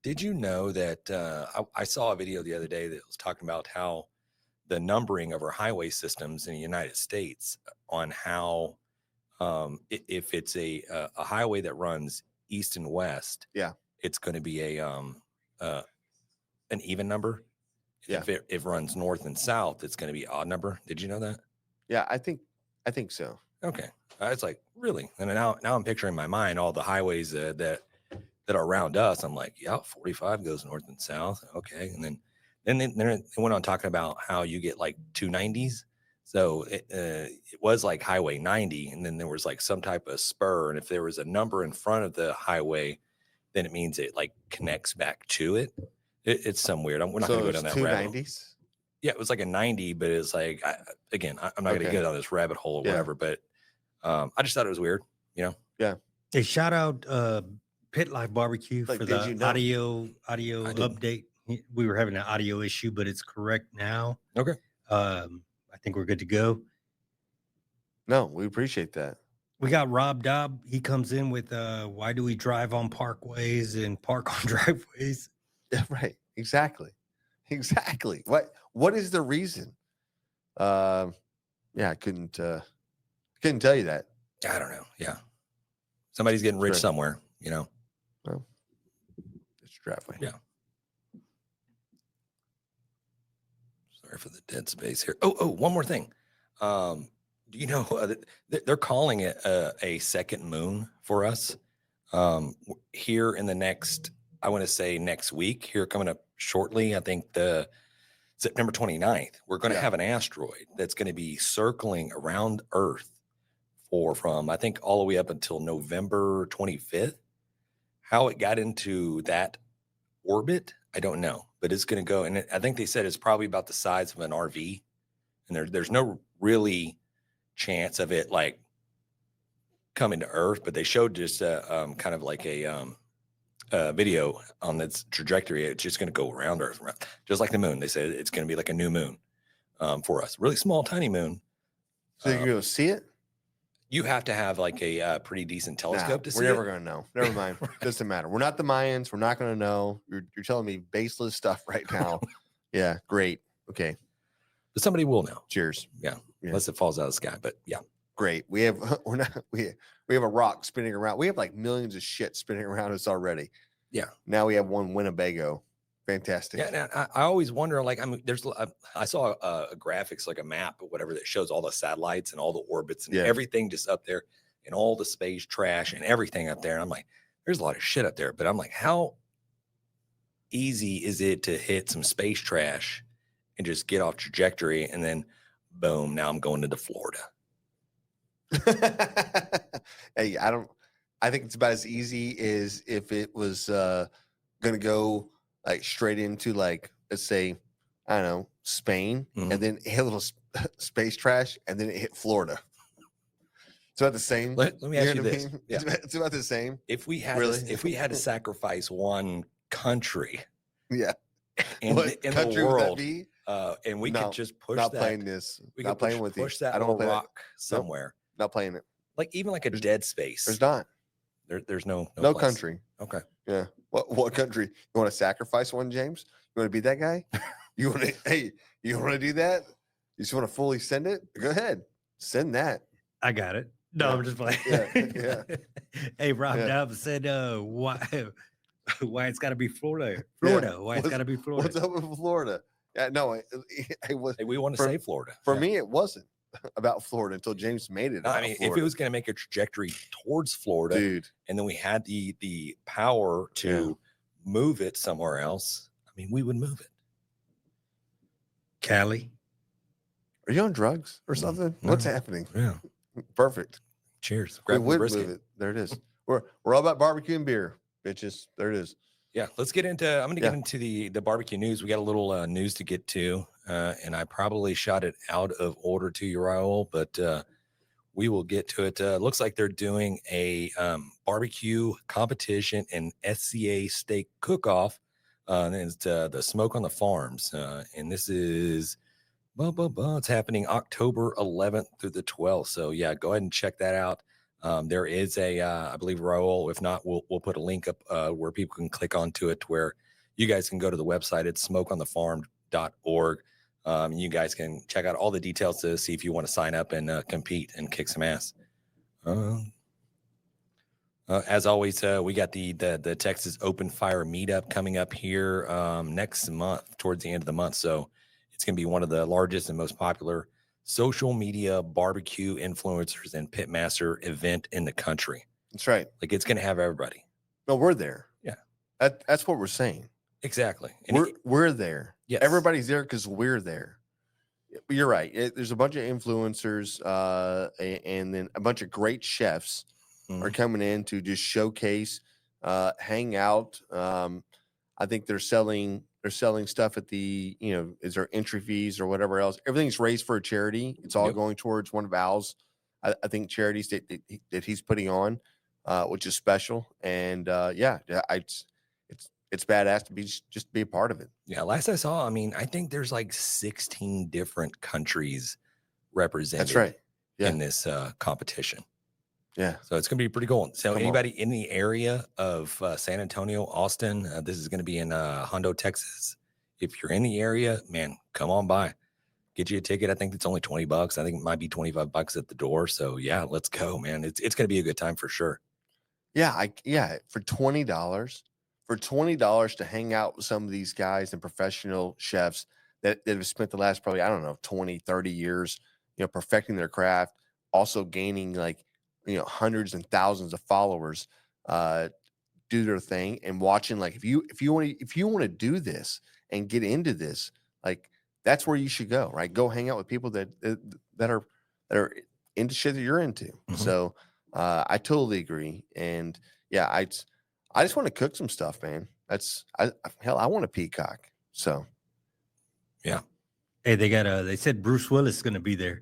Did you know that I saw a video the other day that was talking about how the numbering of our highway systems in the United States on how if it's a highway that runs east and west, Yeah. it's going to be uh, an even number. Yeah. If it runs north and south, it's going to be odd number. Did you know that? Yeah, I think so. Okay, it's like really, and now I'm picturing in my mind all the highways that are around us. I'm like, yeah, 45 goes north and south. Okay, and then they went on talking about how you get like 290s. So it was like Highway 90, and then there was like some type of spur, and if there was a number in front of the highway, then it means it like connects back to it. It's some weird. We're not So going to go it's down that rabbit hole. 290s. Yeah, it was like a 90, but it's like I'm not going to Okay. get on this rabbit hole or Yeah. whatever. But I just thought it was weird, you know. Yeah. Hey, shout out Pit Life Barbecue Like, for did the you know? audio I didn't. update. We were having an audio issue, but it's correct now. Okay. I think we're good to go. No, we appreciate that. We got Rob Dobb. He comes in with why do we drive on parkways and park on driveways? Yeah, right. Exactly. What is the reason? Yeah, I couldn't tell you that. I don't know. Yeah. Somebody's getting rich Sure. somewhere, you know. Well, it's your driveway. Yeah. Sorry for the dead space here. Oh, one more thing. Do you know they're calling it a second moon for us here in the next, I want to say next week, here coming up shortly. I think the September 29th, we're going to have an asteroid that's going to be circling around Earth from I think all the way up until November 25th. How it got into that orbit, I don't know, but it's going to go. And I think they said it's probably about the size of an RV. And there's no really chance of it like coming to Earth, but they showed just kind of like a video on its trajectory. It's just going to go around Earth, just like the moon. They said it's going to be like a new moon for us. Really small, tiny moon. So you can go see it? You have to have like a pretty decent telescope to see We're never it. going to know. Never mind. Doesn't matter. We're not the Mayans. We're not going to know. You're telling me baseless stuff right now. Yeah, great. Okay. But somebody will know. Cheers. Yeah. Unless it falls out of the sky. But yeah. Great. We have a rock spinning around. We have like millions of shit spinning around us already. Yeah. Now we have one Winnebago. Fantastic. Yeah. I always wonder, like, I mean, I saw a graphics, like a map or whatever, that shows all the satellites and all the orbits and everything just up there and all the space trash and everything up there. And I'm like, there's a lot of shit up there. But I'm like, how easy is it to hit some space trash and just get off trajectory? And then boom, now I'm going into Florida. Hey, I think it's about as easy as if it was going to go like straight into, like, let's say, I don't know, Spain, and then hit a little space trash, and then it hit Florida. It's about the same. Let me ask you this. I mean? Yeah. It's about the same. If we had Really? to sacrifice one country Yeah. in What the country would that world, be? and we could just push Not that, playing this. we Not could playing with you. push that I don't little play that. rock somewhere, Not playing it. like even like a dead space. There's not. There's no No place. country. Okay. Yeah. What country? You want to sacrifice one, James? You want to be that guy? You want to? Hey, you want to do that? You just want to fully send it? Go ahead, send that. I got it. No, Yeah. I'm just playing. Yeah. Hey, Rob Yeah. Dobb said why it's got to be Florida. Why it's got to be Florida. What's up with Florida? Yeah, no, it was Hey, we want to For- say Florida. for Yeah. me. It wasn't about Florida until James made it. No, I about mean, if Florida. it was going to make a trajectory towards Florida, dude, and then we had the power to move it somewhere else, I mean, we would move it. Cali. are you on drugs or No, something? no. What's happening? Yeah. Perfect. Cheers. We Grab the would brisket. move it. There it is. We're all about barbecue and beer, bitches. There it is. Yeah, let's get into. I'm going to get into the barbecue news. We got a little news to get to, and I probably shot it out of order to you, Raul, but we will get to it. Looks like they're doing a barbecue competition and SCA steak cook-off. And it's the Smoke on the Farms, and this is it's happening October 11th through the 12th. So yeah, go ahead and check that out. There is a, I believe, Raul. If not, we'll put a link up where people can click onto it, where you guys can go to the website. It's smokeonthefarm.org. You guys can check out all the details to see if you want to sign up and compete and kick some ass. As always, we got the Texas Open Fire meetup coming up here next month, towards the end of the month. So it's going to be one of the largest and most popular social media barbecue influencers and pitmaster event in the country. That's right. Like, it's going to have everybody. No, we're there. Yeah. That's what we're saying. Exactly. And We're there. Yes. Everybody's there because we're there. You're right. There's a bunch of influencers and then a bunch of great chefs are coming in to just showcase, hang out. I think they're selling stuff at the, is there entry fees or whatever else. Everything's raised for a charity. It's all going towards one of Al's, I think, charities that he's putting on, which is special. And it's badass to just be a part of it. Yeah. Last I saw, I mean, I think there's like 16 different countries represented. That's right. Yeah. In this competition. Yeah. So it's going to be pretty cool. So Come anybody in the area of San Antonio, Austin, this is going to be in Hondo, Texas. If you're in the area, man, come on by. Get you a ticket. I think it's only $20. I think it might be $25 at the door. So yeah, let's go, man. It's going to be a good time for sure. Yeah. For $20 to hang out with some of these guys and professional chefs that have spent the last probably, I don't know, 20, 30 years, perfecting their craft, also gaining hundreds and thousands of followers, do their thing, and watching, like, if you want to do this and get into this, like, that's where you should go, right? Go hang out with people that are into shit that you're into. So I totally agree. And yeah, I just want to cook some stuff, man. I want a peacock. So yeah. Hey, they said Bruce Willis is going to be there.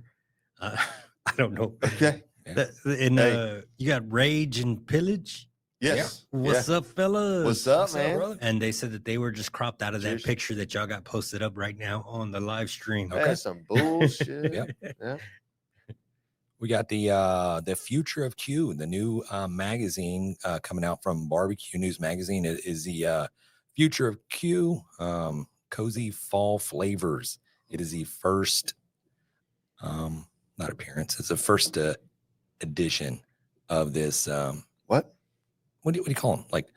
I don't know. Okay. And you got Rage and Pillage. Yes. What's up, fellas? What's up, man? brother? And they said that they were just cropped out of Cheers. that picture that y'all got posted up right now on the live stream. Okay. That's some bullshit. Yeah. We got the Future of Q, the new magazine coming out from Barbecue News Magazine. It is the Future of Q, Cozy Fall Flavors. It is the first, not appearance, it's the first edition of this. What do you call them? Like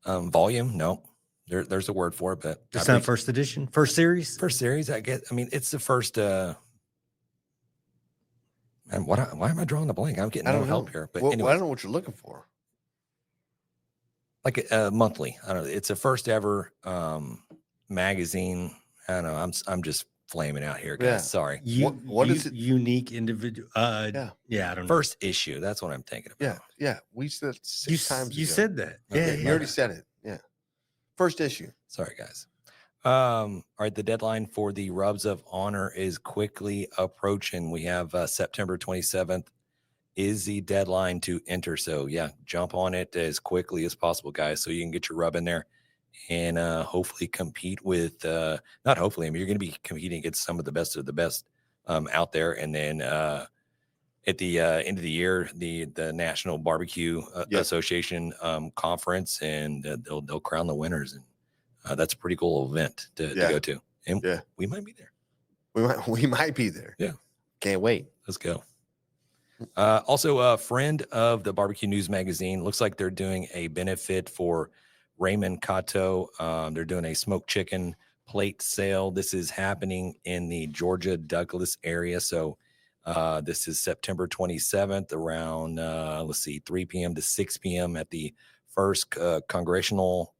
volume? No, there's a word for it, but It's not first edition, first series. First series, I guess. I mean, it's the first. And why am I drawing a blank? I'm getting no help here. But anyway, I don't know what you're looking for. Like a monthly. I don't know. It's the first ever magazine. I don't know. I'm just flaming out here, guys. Yeah. Sorry. What is it? Unique individual. Yeah, I don't know. First issue. That's what I'm thinking about. Yeah. We said it 6 times. You ago. said that. Okay, you already said it. Yeah. First issue. Sorry, guys. All right. The deadline for the Rubs of Honor is quickly approaching. We have September 27th is the deadline to enter. So yeah, jump on it as quickly as possible, guys, so you can get your rub in there and hopefully compete with, not hopefully, I mean, you're going to be competing against some of the best out there. And then at the end of the year, the National Barbecue Association conference, and they'll crown the winners. And that's a pretty cool event to go to. And we might be there. We might be there. Yeah. Can't wait. Let's go. Also, a friend of the Barbecue News Magazine, looks like they're doing a benefit for Raymond Cotto. They're doing a smoked chicken plate sale. This is happening in the Georgia Douglas area. So this is September 27th around, 3 p.m. to 6 p.m. at the First Congregational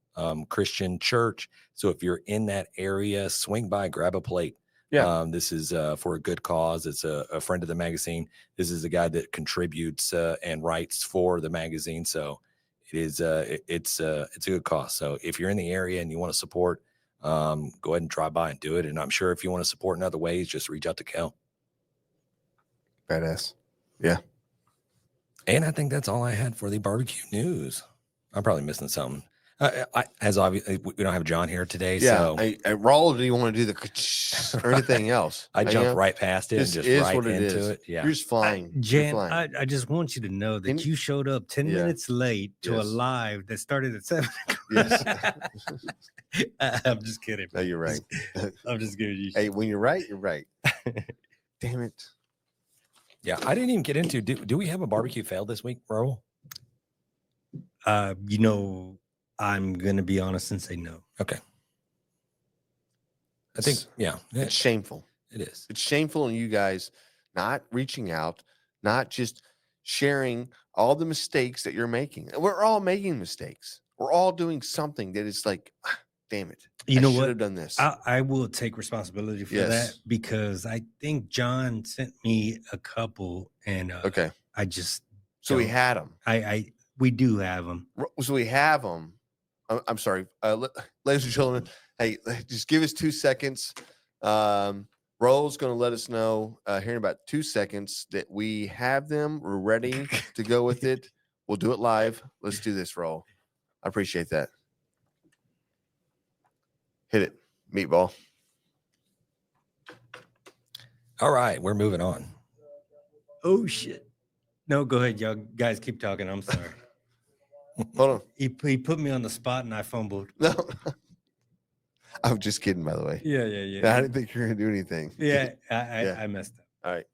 Christian Church. So if you're in that area, swing by, grab a plate. Yeah. This is for a good cause. It's a friend of the magazine. This is a guy that contributes and writes for the magazine. So it is it's a good cause. So if you're in the area and you want to support, go ahead and drive by and do it. And I'm sure if you want to support in other ways, just reach out to Kel. Badass. Yeah. And I think that's all I had for the barbecue news. I'm probably missing something. As obviously we don't have John here today, Yeah. so Raul, do you want to do the or anything else? I You jumped know, right past it and this just is right what it into is. it. Yeah. You're just flying. You're Jan, flying. I just want you to know that you showed up 10 Yeah. minutes late to a Yes. live that started at 7 o'clock. Yes. I'm just kidding. No, you're right. I'm just giving you Hey, shit. when you're right, you're right. Damn it. Yeah. I didn't even get into, do we have a barbecue fail this week, Raul? You know, I'm going to be honest and say no. Okay. I think, yeah, It's shameful. it is. It's shameful in you guys not reaching out, not just sharing all the mistakes that you're making. We're all making mistakes. We're all doing something that is like, damn it. You know I should what? have done this. I will take responsibility for that Yes. because I think John sent me a couple and Okay. I just So we don't- had them. we do have them. So we have them. I'm sorry. Ladies and gentlemen, hey, just give us 2 seconds. Roll's going to let us know here in about 2 seconds that we have them. We're ready to go with it. We'll do it live. Let's do this, Roll. I appreciate that. Hit it, meatball. All right. We're moving on. Oh shit. No, go ahead, y'all guys keep talking. I'm sorry. Hold on. He put me on the spot and I fumbled. No. I'm just kidding, by the way. Yeah. I didn't think you were going to do anything. Yeah, Yeah. I messed up. All right.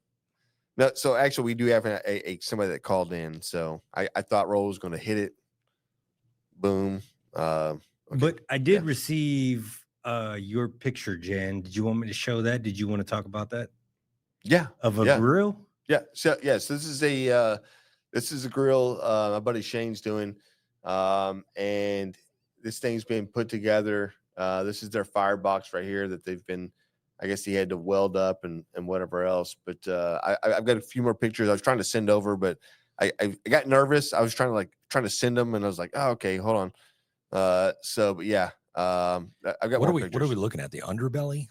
No, so actually, we do have a somebody that called in. So I thought Roll was going to hit it. Boom. Okay. But I did Yeah. receive your picture, Jan. Did you want me to show that? Did you want to talk about that? Yeah. Of a Yeah. grill? Yeah. So yes, this is a grill my buddy Shane's doing. And this thing's been put together. This is their firebox right here that they've been, I guess he had to weld up and whatever else. But I've got a few more pictures I was trying to send over, but I got nervous. I was trying to send them and I was like, oh, okay, hold on. But yeah, I've got What more are we pictures. looking at? The underbelly?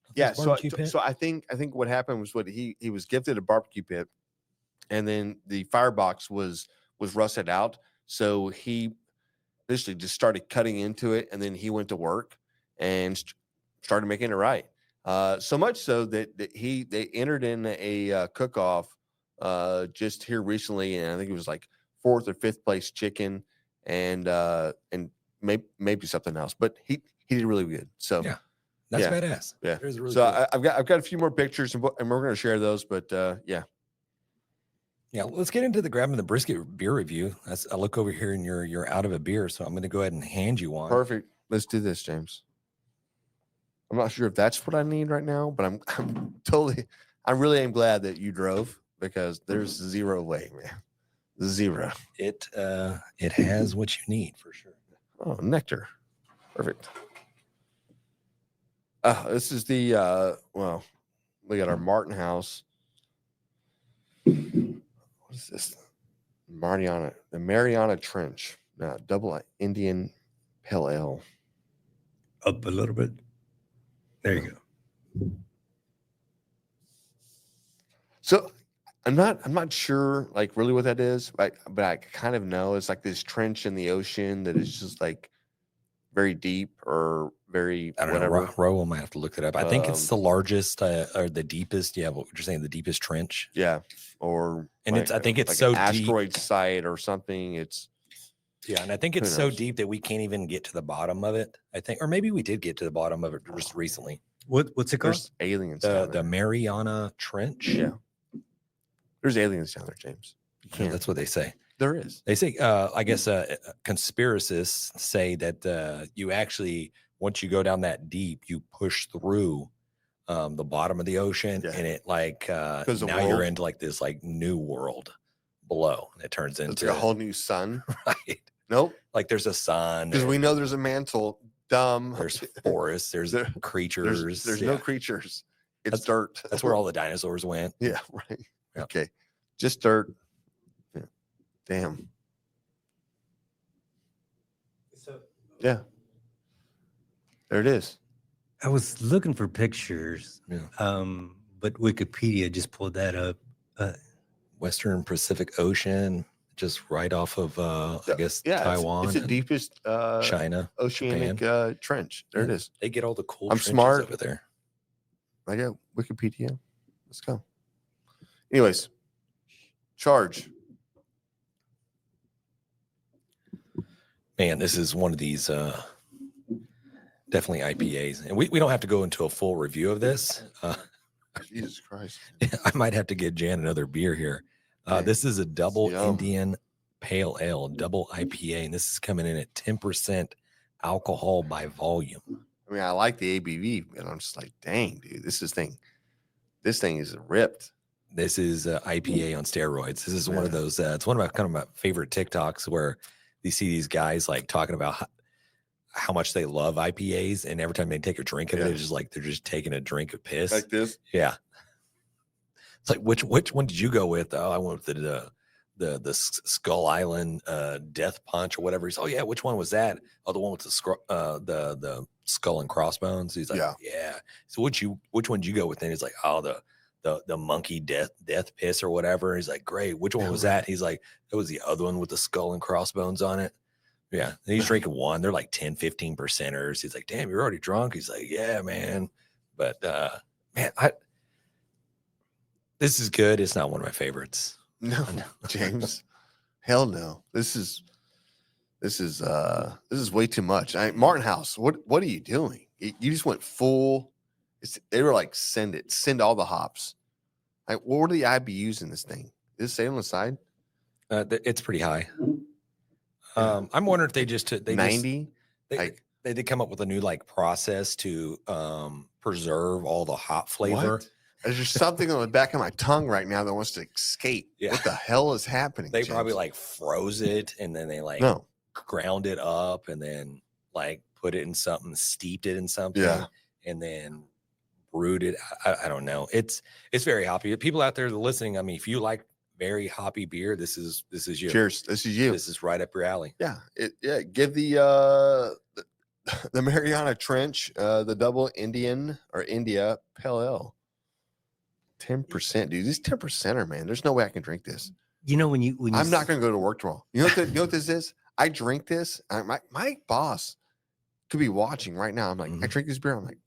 of Yeah, this barbecue pit? so I think what happened was he was gifted a barbecue pit, and then the firebox was rusted out. So he initially just started cutting into it, and then he went to work and started making it right. So much so that they entered in a cook-off just here recently, and I think it was like 4th or 5th place chicken, and maybe something else, but he did really good. So Yeah. That's yeah. badass. Yeah. That is really so cool. I've got a few more pictures and we're going to share those, but yeah. Yeah, let's get into the grabbing the brisket beer review. I look over here and you're out of a beer, so I'm going to go ahead and hand you one. Perfect. Let's do this, James. I'm not sure if that's what I need right now, but I really am glad that you drove because there's zero way, man. Zero. It has what you need for sure. Oh, nectar. Perfect. This is the well, we got our Martin House. What is this? Mariana, the Mariana Trench. Double Indian Pale Ale. Up a little bit. There you go. So I'm not sure like really what that is, but I kind of know it's like this trench in the ocean that is just like very deep or very I don't whatever. know. Raul might have to look it up. I think it's the largest or the deepest. Yeah, what you're saying, the deepest trench. Yeah, or And it's I think it's like so an deep. asteroid site or something. It's Yeah, and I think it's Who so knows? deep that we can't even get to the bottom of it. I think, or maybe we did get to the bottom of it just recently. What's it called? there's aliens down The there. Mariana Trench. Yeah, there's aliens down there, James. You Yeah, can't. that's what they say. There is. They say, I guess, conspiracists say that you actually, once you go down that deep, you push through the bottom of the ocean, Yeah. and it like Because the now you're world- into like this like new world below, and it turns It's into like a whole new sun. right. Nope, Like there's a sun, because we know there's a mantle. Dumb. there's forests, there's There- creatures, There's yeah. no creatures. It's That's- dirt. That's where all the dinosaurs went. Yeah, right. Yeah. Okay. Just dirt. Yeah. Damn. Yeah. There it is. I was looking for pictures, Yeah. but Wikipedia just pulled that up. Western Pacific Ocean. just right off of I guess Yeah, Taiwan, it's the and deepest China, oceanic trench. There it is. They get all the cool I'm trenches smart. over there. I got Wikipedia. Let's go. Anyways, charge. Man, this is one of these definitely IPAs, and we don't have to go into a full review of this. Jesus Christ. I might have to get Jan another beer here. This is a double Yum. Indian Pale Ale, double IPA, and this is coming in at 10% alcohol by volume. I mean, I like the ABV, but I'm just like, dang, dude, this thing is ripped. This is IPA on steroids. This is one of those. It's one of my kind of my favorite TikToks where you see these guys like talking about how much they love IPAs, and every time they take a drink of it, it's just like they're just taking a drink of piss. Like this. Yeah. It's like which one did you go with? Oh, I went with the Skull Island Death Punch or whatever. He's, oh yeah, which one was that? Oh, the one with the skull and crossbones. He's like, yeah. So which one did you go with? And he's like, oh, the monkey death piss or whatever. He's like, great. Which one was that? He's like, it was the other one with the skull and crossbones on it. Yeah. And he's drinking one. They're like 10-15%ers. He's like, damn, you're already drunk. He's like, yeah, man. But man, this is good. It's not one of my favorites. No, James. Hell no. This is way too much. Martin House, what are you doing? You just went full. They were like, send all the hops. Like, what are the IBUs in this thing? Is it say on the side? It's pretty high. I'm wondering if they 90. They did come up with a new like process to preserve all the hop flavor. What? There's just something on the back of my tongue right now that wants to escape. Yeah. What the hell is happening? They James? probably like froze it, and then they like ground it up, and then like put it in something, steeped it in something, and then brewed it. I don't know. It's very hoppy. People out there listening, I mean, if you like very hoppy beer, this is you. Cheers. This is you. This is right up your alley. Yeah. Give the Mariana Trench, the double Indian or India Pale Ale. 10%, dude. This 10%er, man. There's no way I can drink this. You know, when you I'm not going to go to work tomorrow. You know what this is? I drink this. My boss could be watching right now. I'm like, I drink this beer. I'm like,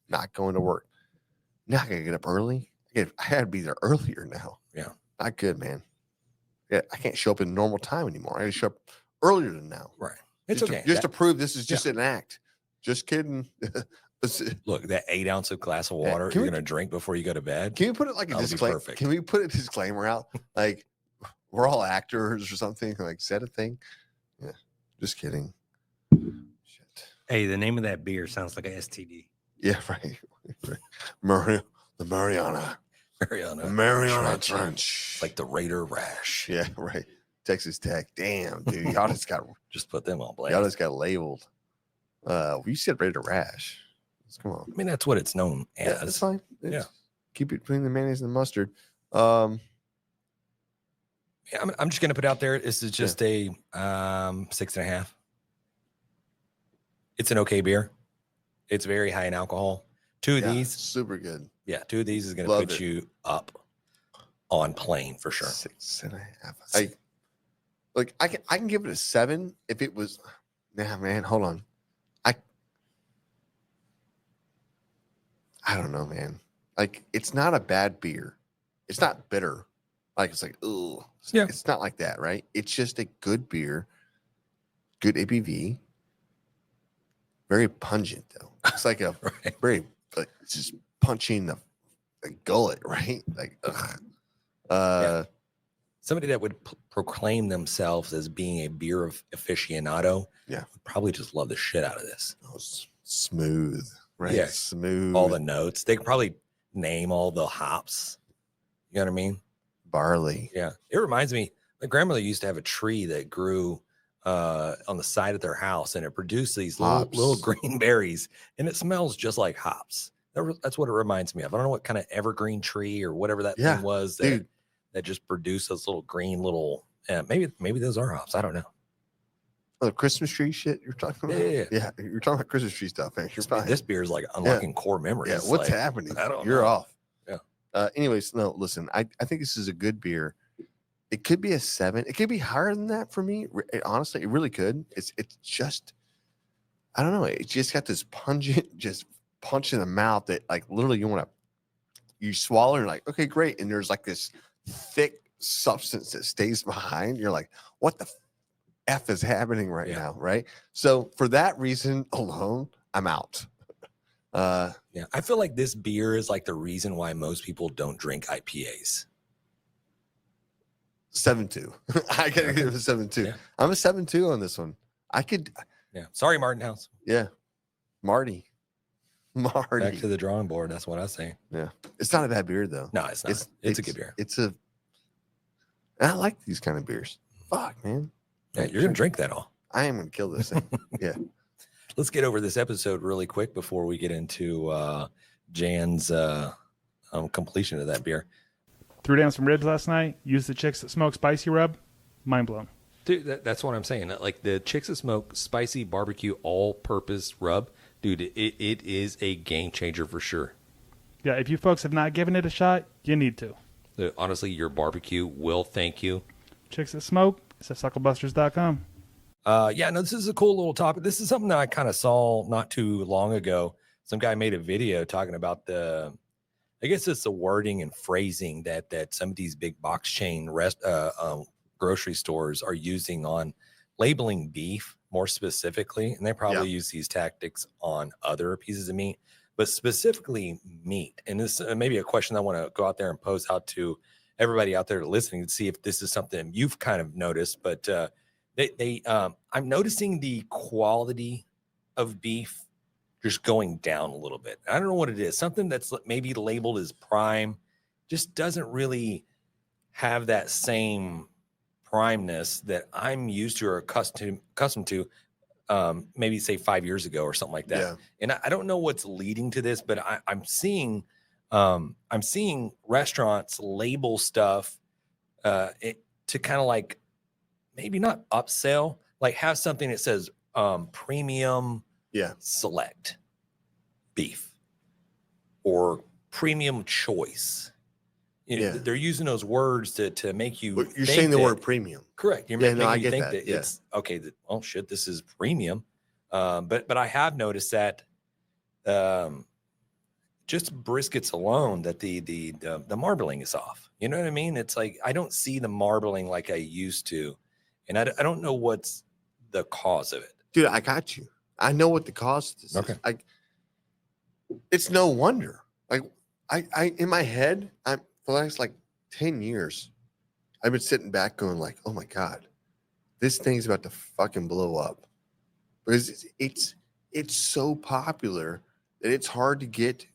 not going to work. Now I got to get up early. I had to be there earlier now. Yeah. Not good, man. Yeah, I can't show up in normal time anymore. I got to show up earlier than now. Right. It's just okay. To prove this is just an act. Just kidding. Look, that 8-ounce of glass of water you're going to drink before you go to bed. Can we put it like a disclaimer? Can we put a disclaimer out? Like, we're all actors or something. Like, said a thing. Yeah. Just kidding. Shit. Hey, the name of that beer sounds like a STD. Yeah, right. The Mariana Trench. Like the Raider Rash. Yeah, right. Texas Tech. Damn, dude. Y'all just got just put them on blast. Y'all just got labeled. You said Raider Rash. Come on. I mean, that's what it's known as. Yeah, that's fine. Keep it between the mayonnaise and the mustard. Yeah, I'm just gonna put out there. This is just a 6.5. It's an okay beer. It's very high in alcohol. Two of these, super good. Yeah, 2 of these is gonna put you up on plane for sure. 6.5. I can give it a 7 if it was. Nah, man, hold on. I don't know, man. Like, it's not a bad beer. It's not bitter. Like, it's like, ooh. Yeah. It's not like that, right? It's just a good beer. Good ABV. Very pungent, though. It's like a very, like, it's just punching the gullet, right? Like, ugh. Somebody that would proclaim themselves as being a beer aficionado would probably just love the shit out of this. Oh, smooth. Right. Yeah. Smooth. All the notes. They could probably name all the hops. You know what I mean? Barley. Yeah. It reminds me, my grandmother used to have a tree that grew on the side of their house, and it produced these little green berries, and it smells just like hops. That's what it reminds me of. I don't know what kind of evergreen tree or whatever that thing was that just produced those little green maybe those are hops. I don't know. Oh, the Christmas tree shit you're talking about? Yeah. You're talking about Christmas tree stuff, man. You're fine. This beer is like unlocking core memories. Yeah, what's happening? I don't know. You're off. Yeah. Anyways, no, listen, I think this is a good beer. it could be a 7. It could be higher than that for me. Honestly, it really could. It's just, I don't know. It just got this pungent, just punch in the mouth that like literally you swallow and you're like, okay, great. And there's like this thick substance that stays behind. You're like, what the F is happening right now? Right. So for that reason alone, I'm out. Yeah. I feel like this beer is like the reason why most people don't drink IPAs. 7.2. I gotta give it a 7.2. Yeah. I'm a 7.2 on this one. I could. Yeah. Sorry, Martin House. Yeah. Marty. Back to the drawing board. That's what I say. Yeah. It's not a bad beer though. No, it's not. It's a good beer. I like these kind of beers. Fuck, man. Yeah, you're gonna drink that all. I am gonna kill this thing. Yeah. Let's get over this episode really quick before we get into Jan's completion of that beer. Threw down some ribs last night. Used the Chicks That Smoke Spicy Rub. Mind blown. Dude, that's what I'm saying. Like the Chicks That Smoke Spicy Barbecue All-Purpose Rub, dude, it is a game changer for sure. Yeah, if you folks have not given it a shot, you need to. Honestly, your barbecue will thank you. Chicks That Smoke. It's at SUCKLEBUSTERS.com. Yeah, no, this is a cool little topic. This is something that I kind of saw not too long ago. Some guy made a video talking about I guess it's the wording and phrasing that some of these big box chain grocery stores are using on labeling beef more specifically. And they probably use these tactics on other pieces of meat, but specifically meat. And this may be a question I want to go out there and pose out to everybody out there listening to see if this is something you've kind of noticed, but I'm noticing the quality of beef just going down a little bit. I don't know what it is. Something that's maybe labeled as prime just doesn't really have that same primeness that I'm used to or accustomed to, maybe say 5 years ago or something like that. Yeah. And I don't know what's leading to this, but I'm seeing restaurants label stuff to kind of like maybe not upsell, like have something that says premium select beef or premium choice. You know, they're using those words to make you. You're saying the word premium. Correct. You're making I you get think that. it's okay. Oh shit, this is premium. But I have noticed that just briskets alone, that the marbling is off. You know what I mean? It's like I don't see the marbling like I used to, and I don't know what's the cause of it. Dude, I got you. I know what the cause is. Okay. It's no wonder. Like I in my head, for the last like 10 years, I've been sitting back going like, oh my God, this thing's about to fucking blow up. Because it's so popular that it's hard to get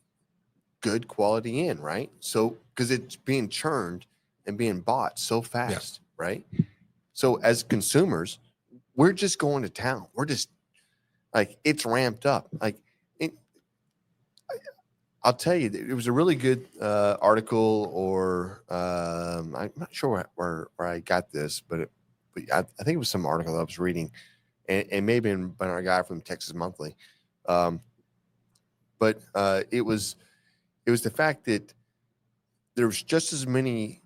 good quality in, right? So because it's being churned and being bought so fast, right? So as consumers, we're just going to town. We're just like, it's ramped up. Like, I'll tell you, it was a really good article, or I'm not sure where I got this, but I think it was some article that I was reading, and maybe by our guy from Texas Monthly. But it was the fact that there was just as many.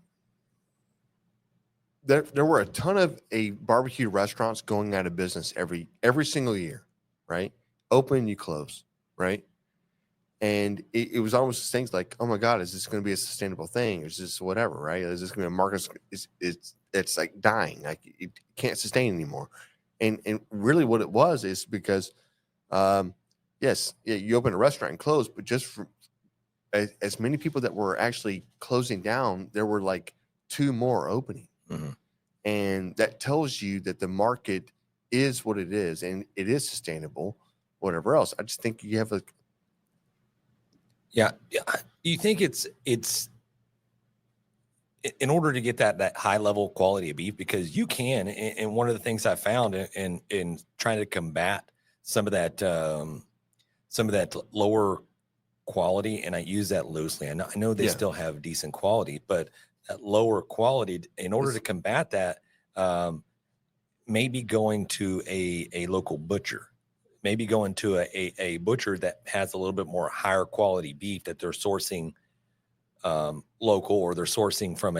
There were a ton of barbecue restaurants going out of business every single year, right? Open, you close, right? And it was almost things like, oh my God, is this going to be a sustainable thing? Is this whatever, right? Is this going to be a market? It's like dying. Like it can't sustain anymore. And really what it was is because, you open a restaurant and close, but just for as many people that were actually closing down, there were like 2 more opening. Mm-hmm. And that tells you that the market is what it is, and it is sustainable, whatever else. I just think you have Yeah. You think it's in order to get that high level quality of beef, because you can, and one of the things I found in trying to combat some of that lower quality, and I use that loosely. I know they still have decent quality, but that lower quality, in order to combat that, maybe going to a local butcher. Maybe going to a butcher that has a little bit more higher quality beef that they're sourcing local, or they're sourcing from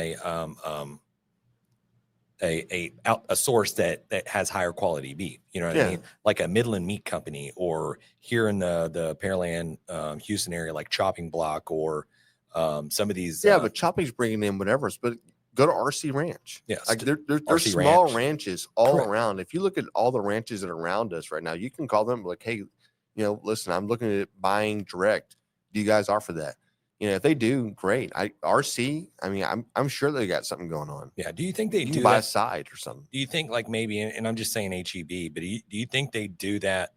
a source that has higher quality beef. You know what I mean? Like a Midland Meat Company, or here in the Pearland, Houston area, like Chopping Block, or some of these. But Chopping's bringing in whatever. But go to RC Ranch. Yes, like there's RC small Ranch. ranches all Correct. around. If you look at all the ranches that are around us right now, you can call them like, hey, you know, listen, I'm looking at buying direct. Do you guys offer that? You know, if they do, great. RC, I mean, I'm sure they got something going on. Yeah. Do you think they You do can buy a that? side or something? Do you think like maybe, and I'm just saying HEB, but do you think they do that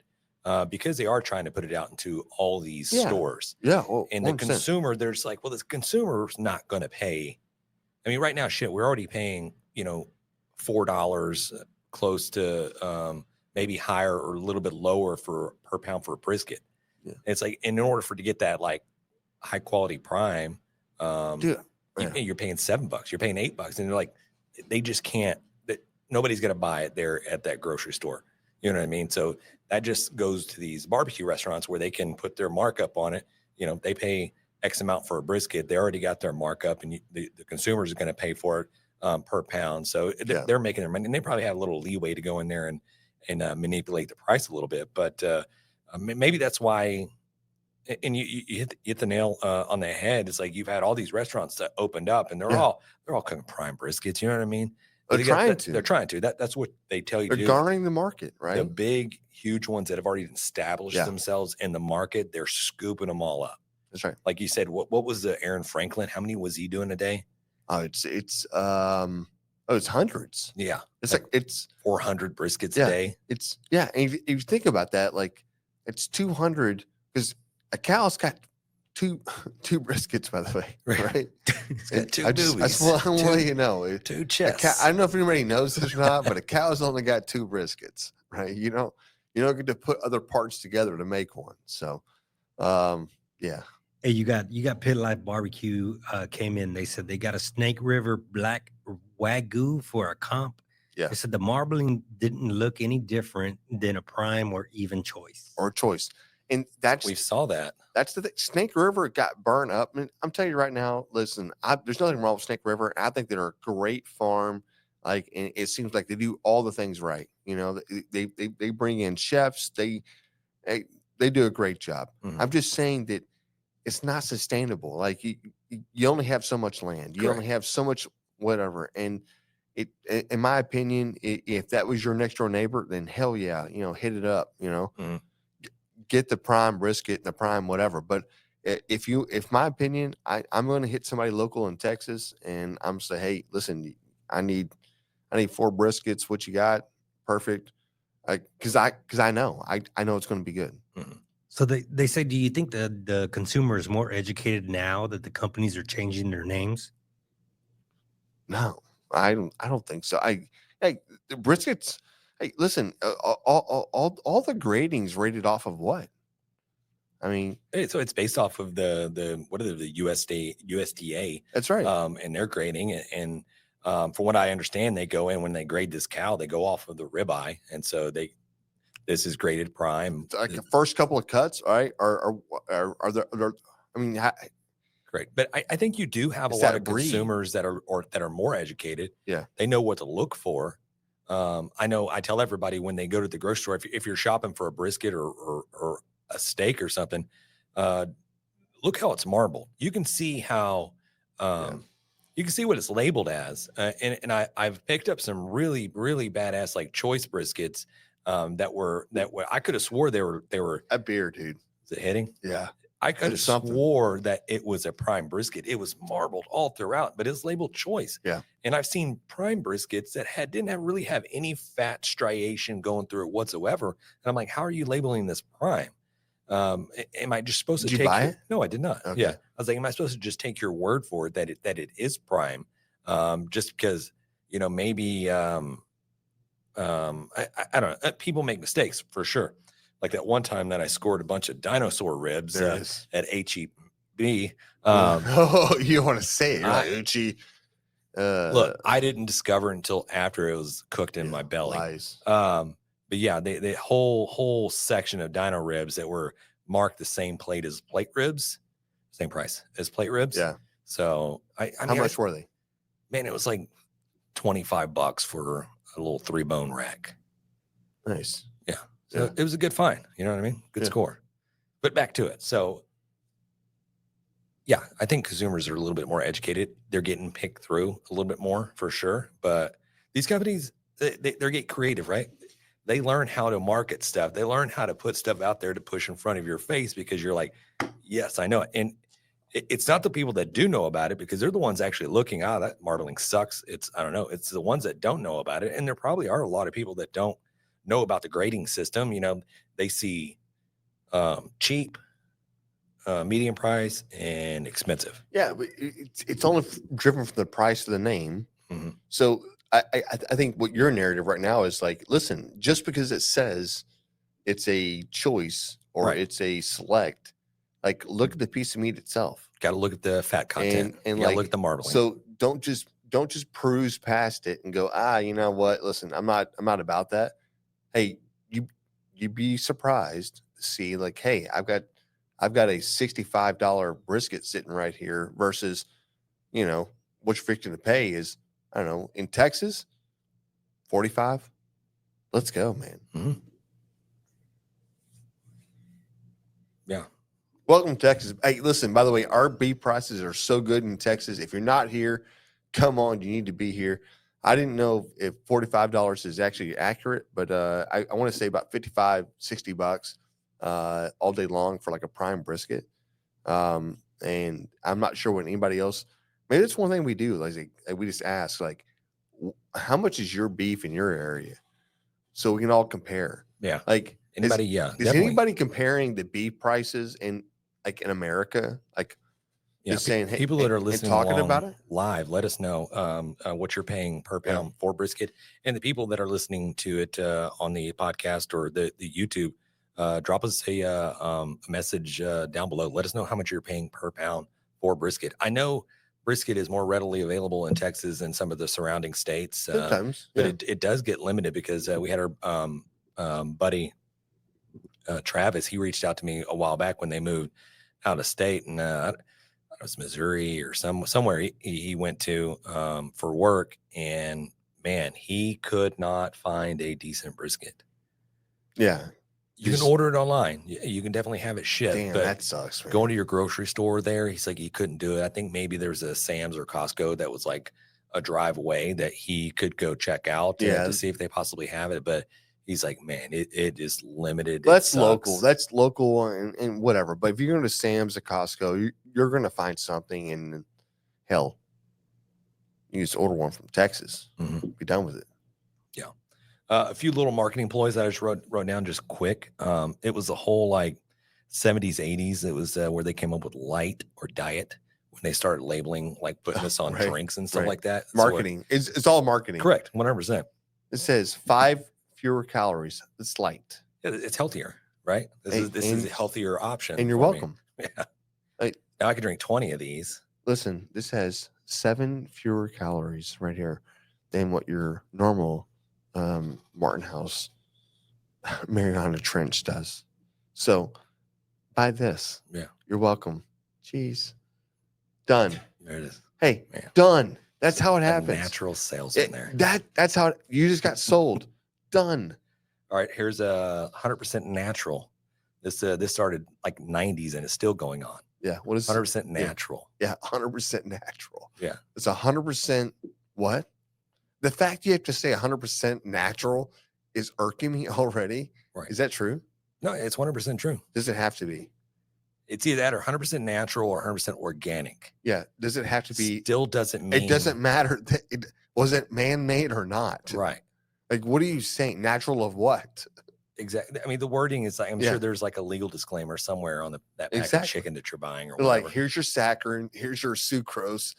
because they are trying to put it out into all these stores? Yeah. Well, and the 100%. consumer, there's like, well, this consumer's not going to pay. I mean, right now, shit, we're already paying, you know, $4, close to maybe higher or a little bit lower per pound for a brisket. Yeah. It's like, in order to get that like high quality prime, Dude, you're paying $7, you're paying $8, and they're like, they just can't. Nobody's going to buy it there at that grocery store. You know what I mean? So that just goes to these barbecue restaurants where they can put their markup on it. You know, they pay X amount for a brisket. They already got their markup, and the consumers are going to pay for it per pound. So they're making their money, and they probably have a little leeway to go in there and manipulate the price a little bit. But maybe that's why. And you hit the nail on the head. It's like you've had all these restaurants that opened up, and they're all cooking prime briskets. You know what I mean? They're trying to. They're trying to. That's what they tell you. They're to do. garnering the market, right? The big, huge ones that have already established themselves in the market, they're scooping them all up. That's right. Like you said, what was the Aaron Franklin? How many was he doing a day? It's hundreds. Yeah, it's like it's 400 briskets a day. It's and if you think about that, like it's 200 because a cow's got two briskets, by the way, right? It's got two I boobies. just want to let you know. Two chests. I don't know if anybody knows this or not, but a cow's only got two briskets, right? You don't get to put other parts together to make one. So, yeah. Hey, you got Pit Life Barbecue came in. They said they got a Snake River Black Wagyu for a comp. Yeah. They said the marbling didn't look any different than a prime or even choice. And we saw that. That's the thing. Snake River got burned up. I mean, I'm telling you right now, listen, there's nothing wrong with Snake River. I think they're a great farm. Like, and it seems like they do all the things right. You know, they bring in chefs. They do a great job. Mm-hmm. I'm just saying that it's not sustainable. Like you only have so much land. You only have so much whatever. And in my opinion, if that was your next door neighbor, then hell yeah, hit it up, mm-hmm. Get the prime brisket and the prime whatever. But if my opinion, I'm going to hit somebody local in Texas and I'm say, hey, listen, I need 4 briskets. What you got? Perfect. Cause I know it's going to be good. Mm-hmm. So they say, do you think the consumer is more educated now that the companies are changing their names? No, I don't think so. The briskets. Hey, listen, all the gradings rated off of what? I mean, so it's based off of the USDA. That's right. And their grading, and from what I understand, they go in when they grade this cow, they go off of the ribeye, and so this is graded prime. Like the first couple of cuts, right? Are there? I mean, great, but I think you do have a lot of consumers that are more educated. Yeah, they know what to look for. I tell everybody when they go to the grocery store, if you're shopping for a brisket or a steak or something, look how it's marbled. You can see how you can see what it's labeled as, and I've picked up some really badass like choice briskets that were I could have swore they were a beer, dude. Is it hitting? Yeah. I could have swore that it was a prime brisket. It was marbled all throughout, but it's labeled choice. Yeah. And I've seen prime briskets that didn't really have any fat striation going through it whatsoever. And I'm like, how are you labeling this prime? Am I just supposed to take you buy it? No, I did not. Okay. Yeah. I was like, am I supposed to just take your word for it that it is prime? Just because, maybe I don't know. People make mistakes for sure. Like that one time that I scored a bunch of dinosaur ribs at HEB. You want to say it, right? Look, I didn't discover until after it was cooked in my belly. Lies. But yeah, the whole section of dino ribs that were marked the same plate as plate ribs, same price as plate ribs. Yeah. So how much were they? Man, it was like $25 for a little 3-bone rack. Nice. Yeah. So Yeah. it was a good find. You know what I mean? Good Yeah. score. But back to it. So yeah, I think consumers are a little bit more educated. They're getting picked through a little bit more for sure. But these companies, they get creative, right? They learn how to market stuff. They learn how to put stuff out there to push in front of your face because you're like, yes, I know it. And it's not the people that do know about it because they're the ones actually looking, that marbling sucks. I don't know. It's the ones that don't know about it. And there probably are a lot of people that don't know about the grading system. You know, they see cheap, medium price, and expensive. Yeah, but it's only driven from the price of the name. Mm-hmm. So I think what your narrative right now is like, listen, just because it says it's a choice or Right. it's a select, like look at the piece of meat itself. Got to look at the fat content and you like look at the marbling. So don't just peruse past it and go, you know what? Listen, I'm not about that. Hey, you'd be surprised to see like, hey, I've got a $65 brisket sitting right here versus, you know, what you're fixing to pay is, I don't know, in Texas, 45. Let's go, man. Mm-hmm. Yeah. Welcome to Texas. Hey, listen, by the way, our beef prices are so good in Texas. If you're not here, come on, you need to be here. I didn't know if $45 is actually accurate, but I want to say about $55, $60 all day long for like a prime brisket. And I'm not sure what anybody else, maybe that's one thing we do. Like we just ask, like, how much is your beef in your area? So we can all compare. Yeah. Like Anybody? is definitely. anybody comparing the beef prices in America? Like, just saying, hey, people that are listening talking about it live, let us know what you're paying per pound for brisket, and the people that are listening to it on the podcast or the YouTube, drop us a message down below. Let us know how much you're paying per pound for brisket. I know brisket is more readily available in Texas and some of the surrounding states, sometimes, but it does get limited because we had our buddy Travis. He reached out to me a while back when they moved out of state, and it was Missouri or somewhere he went to for work, and man, he could not find a decent brisket. Yeah. You can order it online. You can definitely have it shipped. Damn, but that sucks, man. Going to your grocery store there, he's like, he couldn't do it. I think maybe there's a Sam's or Costco that was like a drive away that he could go check out to see if they possibly have it. But he's like, man, it is limited. That's local. That's local and whatever. But if you're going to Sam's or Costco, you're going to find something. And hell, you just order one from Texas. Mm-hmm. Be done with it. Yeah. A few little marketing ploys that I just wrote down just quick. It was the whole like 70s, 80s. It was where they came up with light or diet when they started labeling, like putting this on drinks and stuff like that. Marketing. It's all marketing. Correct. 100%. It says 5 fewer calories. It's light. It's healthier, right? This is a healthier option. And you're welcome. Yeah. Now I can drink 20 of these. Listen, this has 7 fewer calories right here than what your normal Martin House Mariana Trench does. So buy this. Yeah. You're welcome. Jeez. Done. There it is. Hey, done. That's how it happens. Natural sales in there. That's how you just got sold. Done. All right. Here's a 100% natural. This started like 90s and it's still going on. Yeah. What is 100% natural? Yeah. 100% natural. Yeah. It's 100% what? The fact you have to say 100% natural is irking me already. Right. Is that true? No, it's 100% true. Does it have to be? It's either that or 100% natural or 100% organic. Yeah. Does it have to be? Still doesn't mean. It doesn't matter. Was it man-made or not? Right. Like, what are you saying? Natural of what? Exactly. I mean, the wording is like, I'm sure there's like a legal disclaimer somewhere on that pack of chicken that you're buying or whatever. Like, here's your saccharin, here's your sucrose,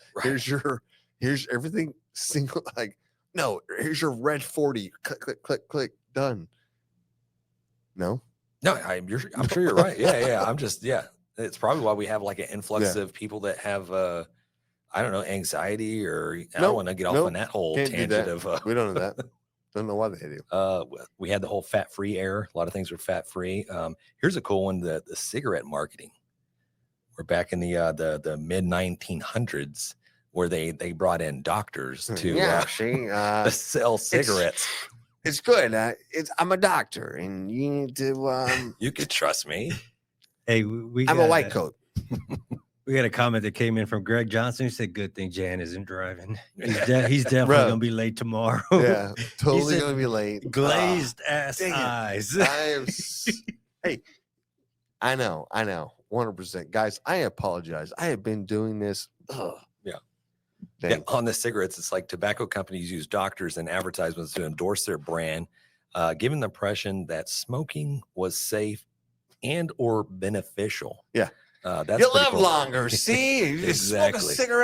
here's everything single. Like, no, here's your red 40. Click, done. No, I'm sure you're right. Yeah. It's probably why we have like an influx of people that have, I don't know, anxiety or I don't want to get off on that whole tangent of. We don't know that. Don't know why they do. We had the whole fat-free era. A lot of things were fat-free. Here's a cool one: the cigarette marketing. We're back in the mid 1900s where they brought in doctors to Yeah, see, to sell cigarettes. it's good. I'm a doctor, and you need to. You could trust me. Hey, we I'm got a white coat. We got a comment that came in from Greg Johnson who said, "Good thing Jan isn't driving. He's definitely Bruh. gonna be late tomorrow." Yeah, totally said gonna be late. Glazed ass dang it. eyes. Hey, I know, 100%, guys. I apologize. I have been doing this. Ugh. Yeah. Dang. Yeah, on the cigarettes, it's like tobacco companies use doctors and advertisements to endorse their brand, giving the impression that smoking was safe and or beneficial. Yeah. That's You'll pretty live cool. longer. See, you just Exactly.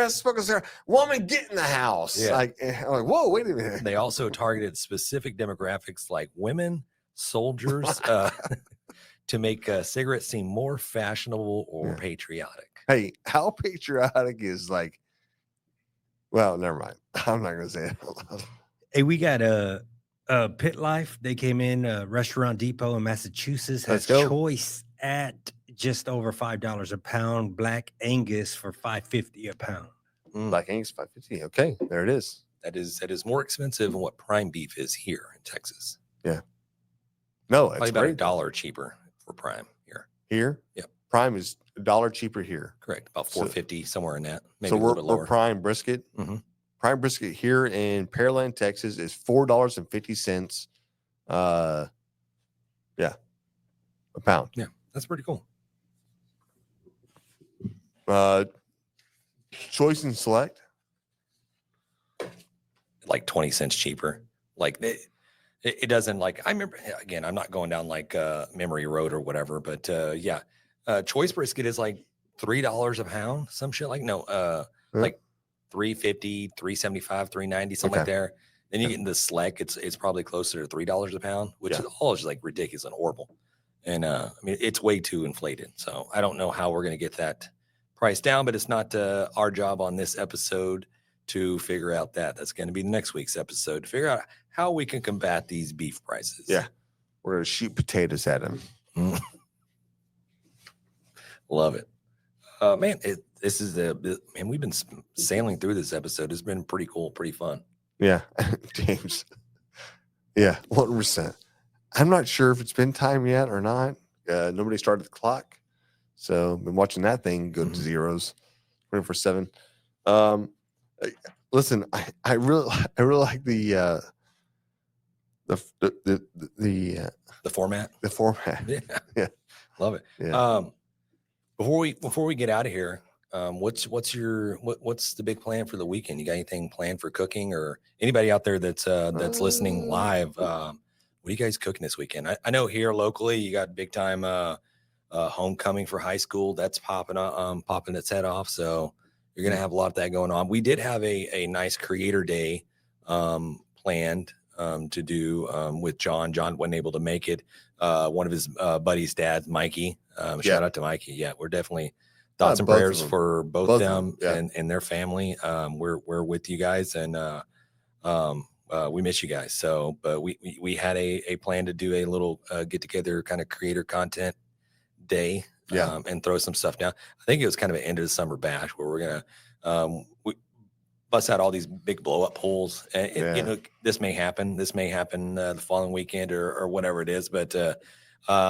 smoke a cigarette. Woman, get in the house. Yeah. Like, I'm like, whoa, wait a minute. They also targeted specific demographics like women, soldiers, to make cigarettes seem more fashionable or Yeah. patriotic. Hey, how patriotic is like? Well, never mind. I'm not gonna say it. Hey, we got a Pit Life. They came in. Restaurant Depot in Massachusetts has Let's go. choice at just over $5 a pound. Black Angus for $5.50 a pound. Black Angus $5.50. Okay, there it is. That is more expensive than what prime beef is here in Texas. No, Probably it's about great. $1 cheaper for prime here. Here. Yep. Prime is $1 cheaper here. Correct. About So- $4.50, somewhere in that. Maybe So a little bit we're lower. prime brisket. Mhm. Prime brisket here in Pearland, Texas is $4.50. Yeah, a pound. Yeah, that's pretty cool. Choice and select. Like 20 cents cheaper. Like it doesn't like, I remember, again, I'm not going down like memory road or whatever, but yeah, choice brisket is like $3 a pound, some shit like, no, like $3.50, $3.75, $3.90, something like Okay. there. Then you get into select, it's probably closer to $3 a pound, which is all just like ridiculous and horrible. And I mean, it's way too inflated. So I don't know how we're going to get that price down, but it's not our job on this episode to figure out that. That's going to be next week's episode to figure out how we can combat these beef prices. Yeah. We're going to shoot potatoes at him. Love it. Man, this is man, we've been sailing through this episode. It's been pretty cool, pretty fun. Yeah. James. Yeah, 100%. I'm not sure if it's been time yet or not. Nobody started the clock. So I've been watching that thing go to zeros 24/7. Listen, I really like the format. The format. Yeah. Love it. Yeah. Before we get out of here, what's the big plan for the weekend? You got anything planned for cooking, or anybody out there that's listening live? What are you guys cooking this weekend? I know here locally you got big time homecoming for high school that's popping its head off. So you're gonna have a lot of that going on. We did have a nice creator day planned to do with John. John wasn't able to make it. One of his buddies' dad, Mikey. Shout out to Mikey. Yeah, we're definitely thoughts and both of prayers them. for both Both of them them, yeah. and their family. We're with you guys, and we miss you guys. So, but we had a plan to do a little get together kind of creator content day. And throw some stuff down. I think it was kind of an end of the summer bash where we're gonna we bust out all these big blow up pools. And you know, this may happen the following weekend or whatever it is. But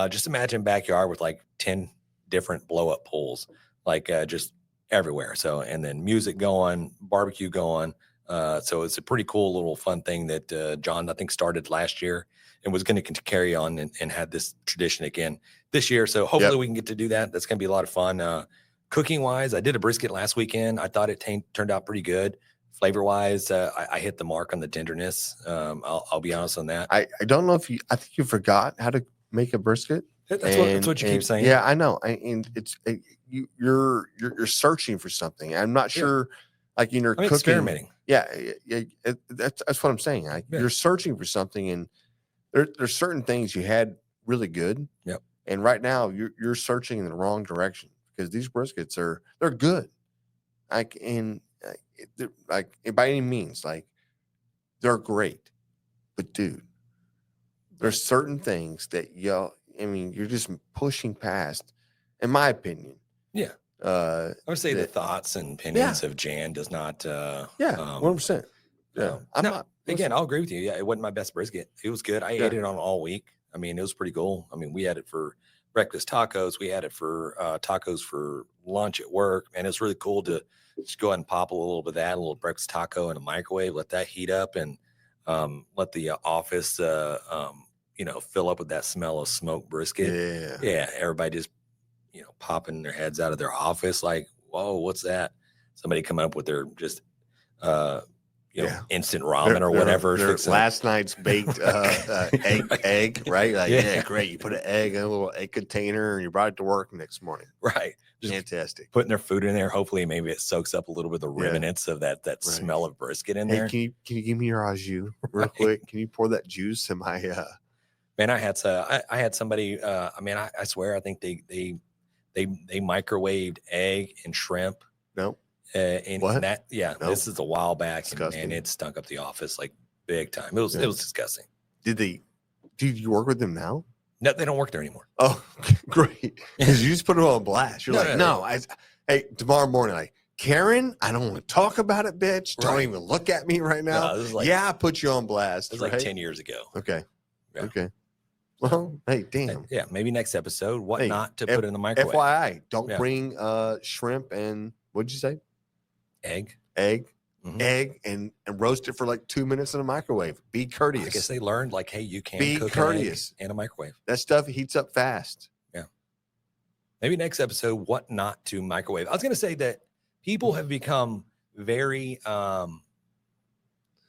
just imagine backyard with like 10 different blow up pools, like just everywhere. So, and then music going, barbecue going. So it's a pretty cool little fun thing that John, I think, started last year and was going to carry on and had this tradition again this year. So hopefully we can get to do that. That's going to be a lot of fun. Cooking wise, I did a brisket last weekend. I thought it turned out pretty good. Flavor wise, I hit the mark on the tenderness. I'll be honest on that. I don't know if I think you forgot how to make a brisket. That's what you keep saying. Yeah, I know. You're searching for something. I'm not sure, like in your cooking. Experimenting. Yeah, that's what I'm saying. Like, you're searching for something, and there's certain things you had really good. Yep. And right now you're searching in the wrong direction, because these briskets they're good. Like by any means, like they're great. But dude, there's certain things that you're just pushing past, in my opinion. Yeah. I would say the that- thoughts and opinions of Jan does not. Yeah, 100%. Yeah, No, again, I'll agree with you. Yeah, it wasn't my best brisket. It was good. I Yeah. ate it on all week. I mean, it was pretty cool. I mean, we had it for breakfast tacos. We had it for tacos for lunch at work, and it was really cool to just go ahead and pop a little bit of that, a little breakfast taco in a microwave, let that heat up, and let the office, fill up with that smell of smoked brisket. Yeah. Yeah, everybody just, popping their heads out of their office like, whoa, what's that? Somebody come up with their just, instant ramen or whatever. Their fixing- last night's baked egg, right? Like, Yeah. great. You put an egg in a little egg container and you brought it to work next morning. Right. Just Fantastic. putting their food in there. Hopefully, maybe it soaks up a little bit of the Yeah. remnants of that smell of brisket in Hey, there. can you give me your au jus real Right. quick? Can you pour that juice in my Man, I had somebody. I swear, I think they microwaved egg and shrimp. no? And What? that, yeah, No. this is a while back, and Disgusting. man, it stunk up the office like big time. It was disgusting. Did you work with them now? No, they don't work there anymore. Oh, great. Because you just put it on blast. You're No, like, no, no, hey, tomorrow morning, like, Karen, I don't want to talk about it, bitch. Don't Right. even look at me right now. No, this is like, Yeah, I put you on blast. it was like right? 10 years ago. Okay. Yeah. Okay. Well, hey, damn. Yeah, maybe next episode, what Hey, not to put in the microwave? FYI, don't Yeah. bring shrimp and what'd you say? Egg. Egg, Mhm. egg, and roast it for like 2 minutes in a microwave. Be I guess courteous. they learned like, hey, you can Be cook courteous. an egg in a microwave. That stuff heats up fast. Maybe next episode, what not to microwave. I was going to say that people have become very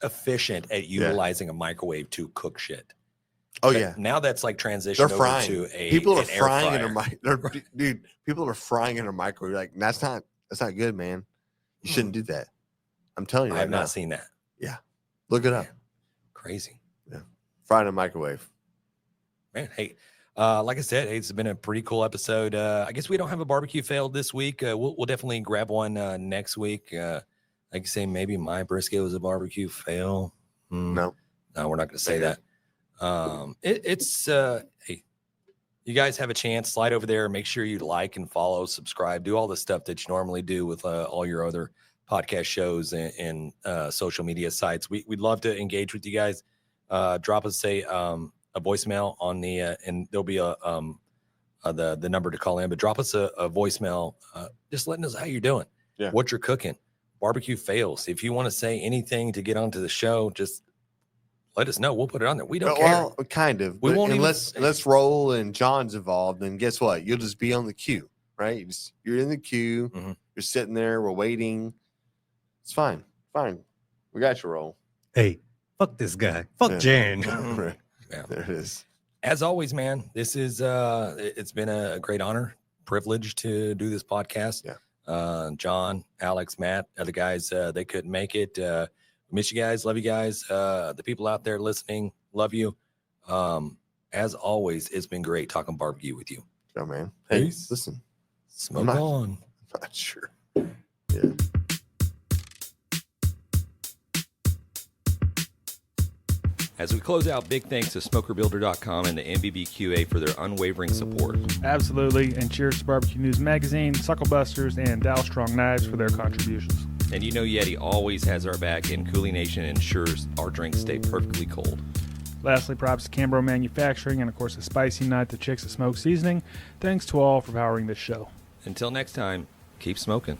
efficient at utilizing a microwave to cook shit. Oh But yeah. now that's like transitioned They're over frying. to a People are an air frying in a fryer. dude, people are frying in a microwave. Like, that's not good, man. You shouldn't do that. I'm telling you I right have now. not seen that. Look it up. Crazy. Fry in a microwave. Man, hey, like I said, hey, it's been a pretty cool episode. I guess we don't have a barbecue fail this week. We'll definitely grab one next week. Like you say, maybe my brisket was a barbecue fail. No. No, we're not going to say Okay. that. Hey, you guys have a chance, slide over there. Make sure you like and follow, subscribe, do all the stuff that you normally do with all your other podcast shows and social media sites. We'd love to engage with you guys. Drop us a voicemail on the and there'll be the number to call in, but drop us a voicemail just letting us know how you're doing, Yeah. what you're cooking, barbecue fails. If you want to say anything to get onto the show, just let us know. We'll put it on there. We don't care. Well, kind of. We but won't even- unless Roll and John's involved, then guess what? You'll just be on the queue, right? You're in the queue. Mhm. You're sitting there. We're waiting. It's fine. Fine. We got your Roll. Hey, fuck this guy. Fuck Yeah. Jan. Right. Yeah. There it is. As always, man, this is it's been a great honor, privilege to do this podcast. Yeah. John, Alex, Matt, other guys, they couldn't make it. Miss you guys, love you guys. The people out there listening, love you. As always, it's been great talking barbecue with you. Yeah, man. Hey, Peace. listen. Smoke not- on. I'm not sure. Yeah. As we close out, big thanks to SmokerBuilder.com and the NBBQA for their unwavering support. Absolutely. And cheers to Barbecue News Magazine, SUCKLEBUSTERS, and Dow Strong Knives for their contributions. And you know Yeti always has our back, and Coolie Nation ensures our drinks stay perfectly cold. Lastly, props to Cambro Manufacturing and, of course, the Spicy Nut, the Chicks that Smoke Seasoning. Thanks to all for powering this show. Until next time, keep smoking.